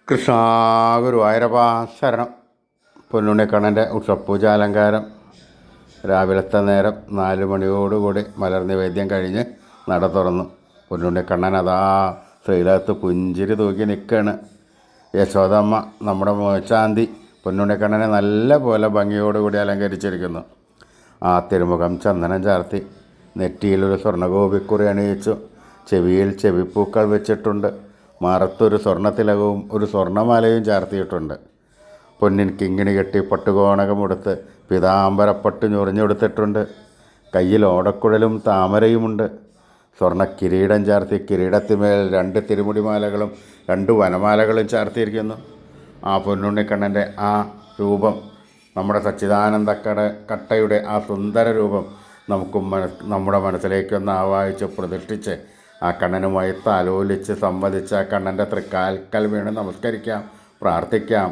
കൃഷ്ണ ഗുരുവായൂരപ്പ ശരണം. പൊന്നുണ്ണിക്കണ്ണൻ്റെ ഉഷപ്പൂജ അലങ്കാരം രാവിലത്തെ നേരം 4 മണിയോടുകൂടി മലർനിവേദ്യം കഴിഞ്ഞ് നട തുറന്നു. പൊന്നുണ്ണിക്കണ്ണൻ അതാ ശ്രീലകത്ത് പുഞ്ചിരി തൂക്കി നിൽക്കുകയാണ്. യശോദമ്മ നമ്മുടെ മോശാന്തി പൊന്നുണ്ണിക്കണ്ണനെ നല്ല പോലെ ഭംഗിയോടുകൂടി അലങ്കരിച്ചിരിക്കുന്നു. ആ തിരുമുഖം ചന്ദനം ചാർത്തി, നെറ്റിയിലൊരു സ്വർണ്ണഗോപിക്കുറി അണിയിച്ചു, ചെവിയിൽ ചെവിപ്പൂക്കൾ വെച്ചിട്ടുണ്ട്, മാറത്തൊരു സ്വർണ്ണത്തിലകവും ഒരു സ്വർണ്ണമാലയും ചാർത്തിയിട്ടുണ്ട്. പൊന്നിൻ കിങ്ങിണി കെട്ടി പട്ടുകോണകമെടുത്ത് പിതാംബരപ്പട്ട് ഞൊറിഞ്ഞെടുത്തിട്ടുണ്ട്. കയ്യിൽ ഓടക്കുഴലും താമരയുമുണ്ട്. സ്വർണ്ണ കിരീടം ചാർത്തി കിരീടത്തിന്മേൽ 2 തിരുമുടിമാലകളും 2 വനമാലകളും ചാർത്തിയിരിക്കുന്നു. ആ പൊന്നുണ്ണിക്കണ്ണൻ്റെ ആ രൂപം, നമ്മുടെ സച്ചിദാനന്ദ കട്ടയുടെ ആ സുന്ദര രൂപം നമ്മുടെ മനസ്സിലേക്കൊന്ന് ആവാഹിച്ച് പ്രതിഷ്ഠിച്ച് ആ കണ്ണനുമായി താലോലിച്ച് സംവദിച്ച് ആ കണ്ണൻ്റെ തൃക്കാൽക്കൽ വീണ് നമസ്കരിക്കാം, പ്രാർത്ഥിക്കാം.